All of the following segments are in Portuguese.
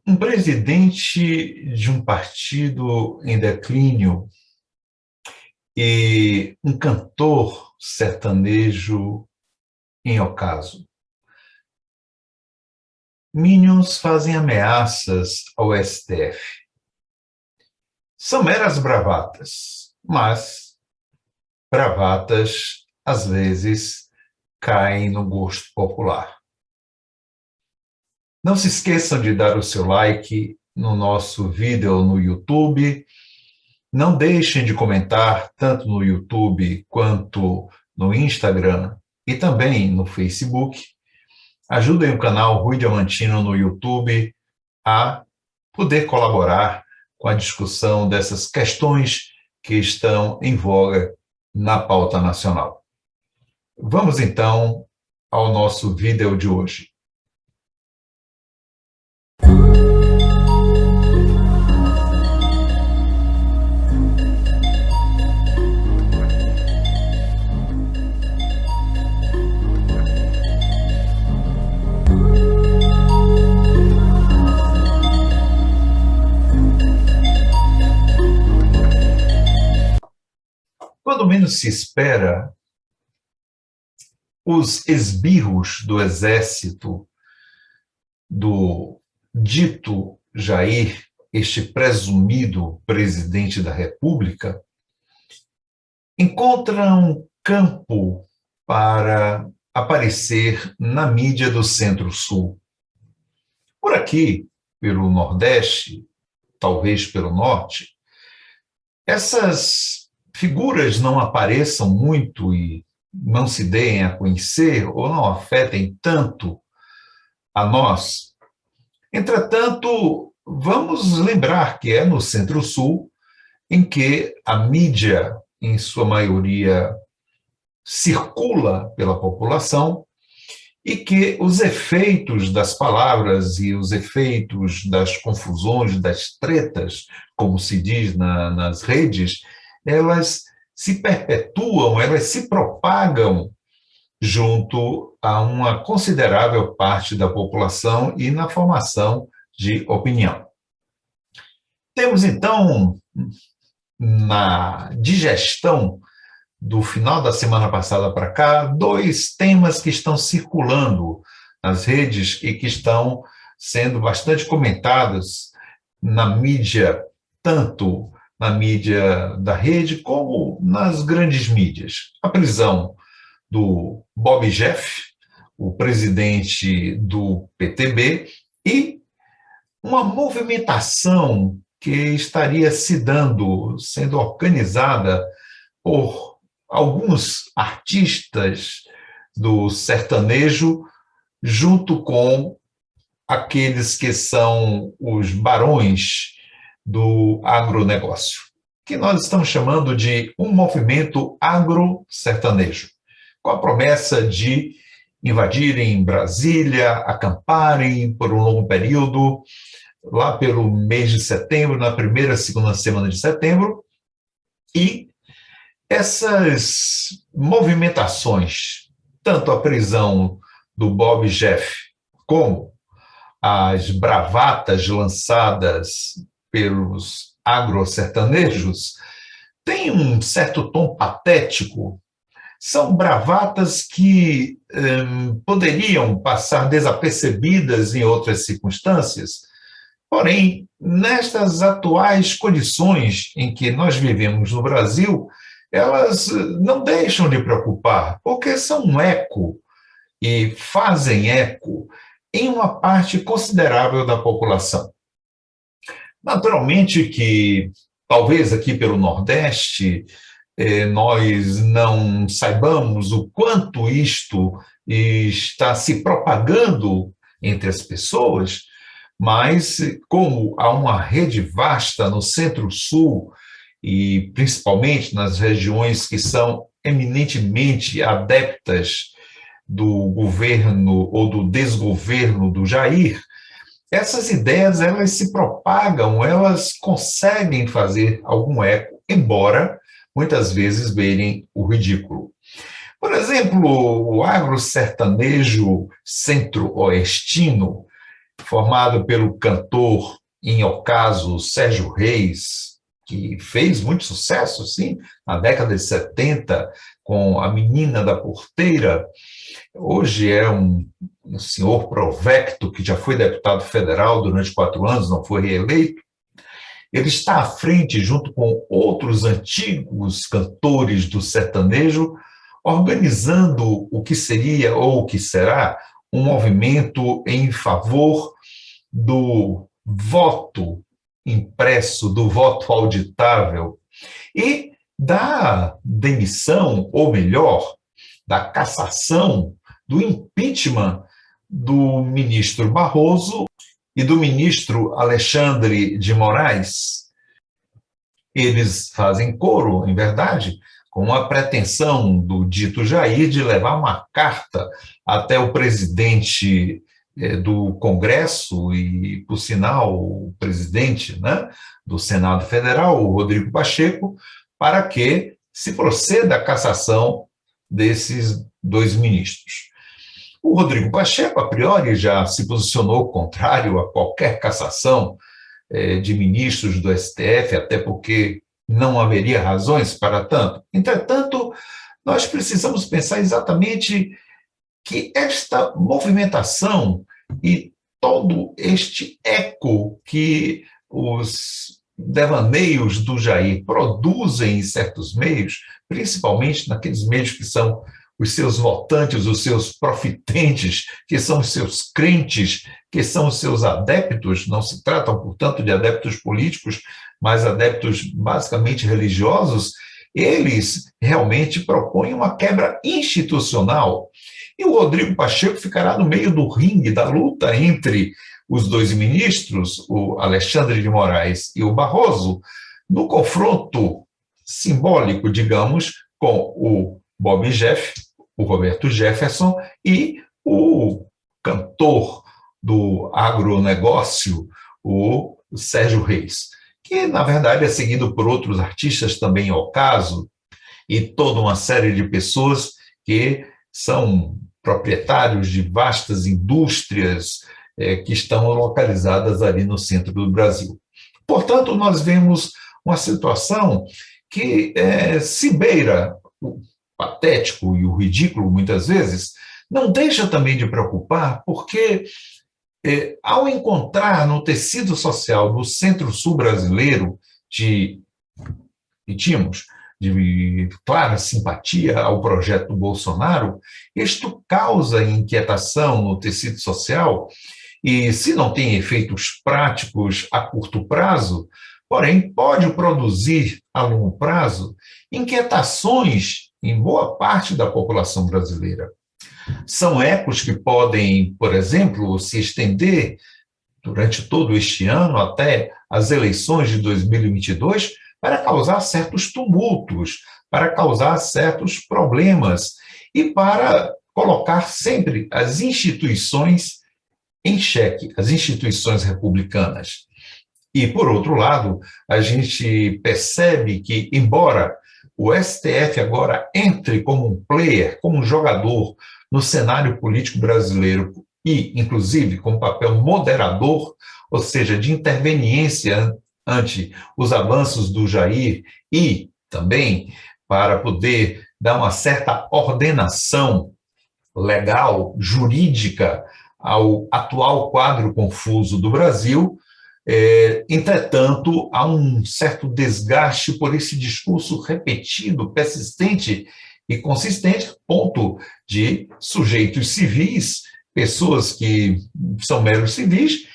Um presidente de um partido em declínio e um cantor sertanejo em ocaso. Minions fazem ameaças ao STF. São meras bravatas, mas bravatas, às vezes, caem no gosto popular. Não se esqueçam de dar o seu like no nosso vídeo no YouTube. Não deixem de comentar tanto no YouTube quanto no Instagram e também no Facebook. Ajudem o canal Rui Diamantino no YouTube a poder colaborar com a discussão dessas questões que estão em voga na pauta nacional. Vamos então ao nosso vídeo de hoje. Quando menos se espera, os esbirros do exército do dito Jair, este presumido presidente da República, encontram campo para aparecer na mídia do Centro-Sul. Por aqui, pelo Nordeste, talvez pelo Norte, essas figuras não apareçam muito e não se deem a conhecer ou não afetem tanto a nós. Entretanto, vamos lembrar que é no Centro-Sul em que a mídia, em sua maioria, circula pela população e que os efeitos das palavras e os efeitos das confusões, das tretas, como se diz nas redes, elas se perpetuam, elas se propagam junto a uma considerável parte da população e na formação de opinião. Temos, então, na digestão do final da semana passada para cá, dois temas que estão circulando nas redes e que estão sendo bastante comentados na mídia, tanto na mídia da rede como nas grandes mídias. A prisão do Bob Jeff, o presidente do PTB, e uma movimentação que estaria se dando, sendo organizada por alguns artistas do sertanejo, junto com aqueles que são os barões do agronegócio, que nós estamos chamando de um movimento agro-sertanejo, com a promessa de invadirem Brasília, acamparem por um longo período, lá pelo mês de setembro, na primeira, segunda semana de setembro, e essas movimentações, tanto a prisão do Bob Jeff, como as bravatas lançadas pelos agrosertanejos, têm um certo tom patético. São bravatas que poderiam passar desapercebidas em outras circunstâncias, porém, nestas atuais condições em que nós vivemos no Brasil, elas não deixam de preocupar, porque são um eco e fazem eco em uma parte considerável da população. Naturalmente que, talvez aqui pelo Nordeste, nós não saibamos o quanto isto está se propagando entre as pessoas, mas como há uma rede vasta no Centro-Sul, e principalmente nas regiões que são eminentemente adeptas do governo ou do desgoverno do Jair, essas ideias elas se propagam, elas conseguem fazer algum eco, embora muitas vezes beirem o ridículo. Por exemplo, o agro-sertanejo centro-oestino formado pelo cantor, em ocaso, Sérgio Reis, que fez muito sucesso, sim, na década de 70, com A Menina da Porteira. Hoje é um senhor provecto, que já foi deputado federal durante 4 anos, não foi reeleito. Ele está à frente, junto com outros antigos cantores do sertanejo, organizando o que seria ou o que será um movimento em favor do voto impresso, do voto auditável e da demissão, ou melhor, da cassação, do impeachment do ministro Barroso e do ministro Alexandre de Moraes. Eles fazem coro, em verdade, com a pretensão do dito Jair de levar uma carta até o presidente do Congresso e, por sinal, o presidente, né, do Senado Federal, o Rodrigo Pacheco, para que se proceda à cassação desses 2 ministros. O Rodrigo Pacheco, a priori, já se posicionou contrário a qualquer cassação de ministros do STF, até porque não haveria razões para tanto. Entretanto, nós precisamos pensar exatamente que esta movimentação e todo este eco que os devaneios do Jair produzem em certos meios, principalmente naqueles meios que são os seus votantes, os seus profitentes, que são os seus crentes, que são os seus adeptos, não se tratam, portanto, de adeptos políticos, mas adeptos basicamente religiosos, eles realmente propõem uma quebra institucional. E o Rodrigo Pacheco ficará no meio do ringue, da luta entre os 2 ministros, o Alexandre de Moraes e o Barroso, no confronto simbólico, digamos, com o Bob Jeff, o Roberto Jefferson e o cantor do agronegócio, o Sérgio Reis, que, na verdade, é seguido por outros artistas também ao caso, e toda uma série de pessoas que são proprietários de vastas indústrias que estão localizadas ali no centro do Brasil. Portanto, nós vemos uma situação que se beira o patético e o ridículo, muitas vezes, não deixa também de preocupar, porque ao encontrar no tecido social do Centro-Sul brasileiro de clara simpatia ao projeto do Bolsonaro, isto causa inquietação no tecido social e, se não tem efeitos práticos a curto prazo, porém pode produzir a longo prazo inquietações em boa parte da população brasileira. São ecos que podem, por exemplo, se estender durante todo este ano até as eleições de 2022 para causar certos tumultos, para causar certos problemas e para colocar sempre as instituições em xeque, as instituições republicanas. E, por outro lado, a gente percebe que, embora o STF agora entre como um player, como um jogador no cenário político brasileiro e, inclusive, com um papel moderador, ou seja, de interveniência ante os avanços do Jair e também para poder dar uma certa ordenação legal, jurídica ao atual quadro confuso do Brasil. Entretanto, há um certo desgaste por esse discurso repetido, persistente e consistente, ponto de sujeitos civis, pessoas que são meros civis,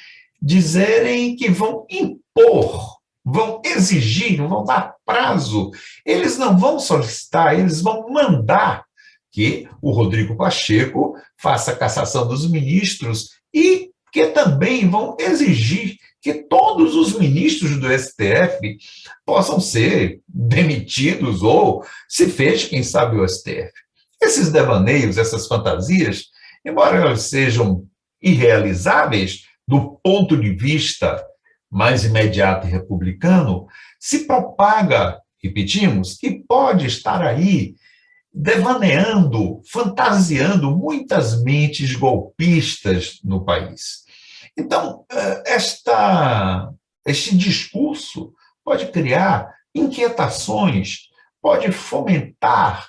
dizerem que vão impor, vão exigir, vão dar prazo. Eles não vão solicitar, eles vão mandar que o Rodrigo Pacheco faça a cassação dos ministros e que também vão exigir que todos os ministros do STF possam ser demitidos ou se feche, quem sabe, o STF. Esses devaneios, essas fantasias, embora elas sejam irrealizáveis do ponto de vista mais imediato e republicano, se propaga, repetimos, e pode estar aí devaneando, fantasiando muitas mentes golpistas no país. Então, este discurso pode criar inquietações, pode fomentar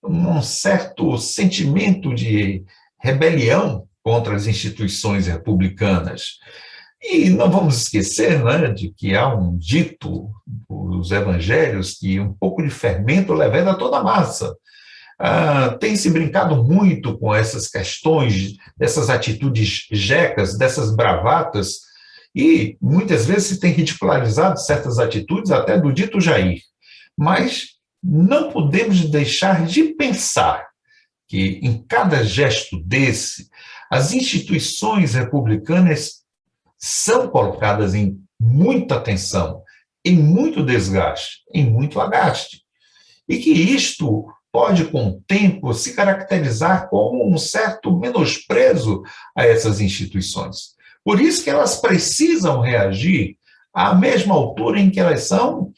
um certo sentimento de rebelião contra as instituições republicanas. E não vamos esquecer, né, de que há um dito dos evangelhos que um pouco de fermento leveda toda a massa. Tem se brincado muito com essas questões, dessas atitudes jecas, dessas bravatas, e muitas vezes se tem ridicularizado certas atitudes até do dito Jair. Mas não podemos deixar de pensar que em cada gesto desse, as instituições republicanas são colocadas em muita tensão, em muito desgaste, em muito agaste. E que isto pode, com o tempo, se caracterizar como um certo menosprezo a essas instituições. Por isso que elas precisam reagir à mesma altura em que elas são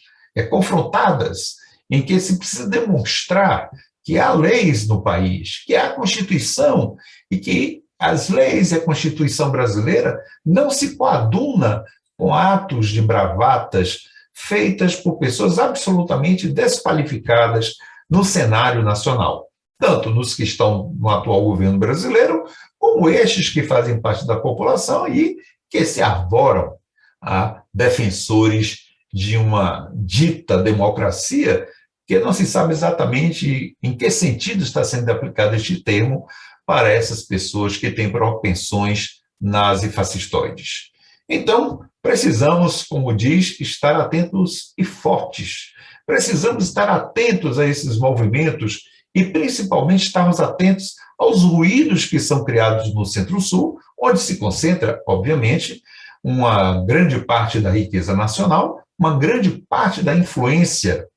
confrontadas, em que se precisa demonstrar que há leis no país, que há Constituição e que as leis e a Constituição brasileira não se coaduna com atos de bravatas feitas por pessoas absolutamente desqualificadas no cenário nacional, tanto nos que estão no atual governo brasileiro, como estes que fazem parte da população e que se arvoram a defensores de uma dita democracia, que não se sabe exatamente em que sentido está sendo aplicado este termo para essas pessoas que têm propensões nazifascistoides. Então, precisamos, como diz, estar atentos e fortes. Precisamos estar atentos a esses movimentos e, principalmente, estarmos atentos aos ruídos que são criados no Centro-Sul, onde se concentra, obviamente, uma grande parte da riqueza nacional, uma grande parte da influência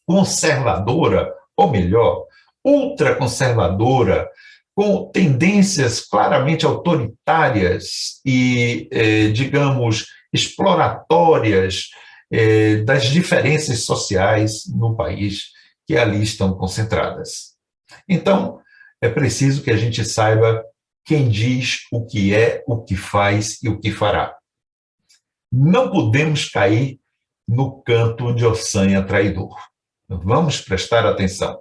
conservadora, ou melhor, ultraconservadora, com tendências claramente autoritárias e, digamos, exploratórias das diferenças sociais no país que ali estão concentradas. Então, é preciso que a gente saiba quem diz o que é, o que faz e o que fará. Não podemos cair no canto de Ossanha traidor. Vamos prestar atenção.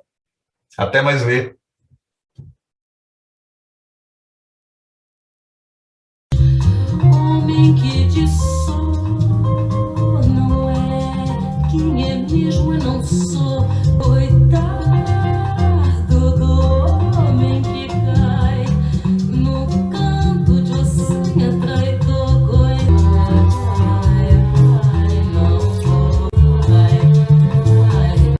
Até mais ver.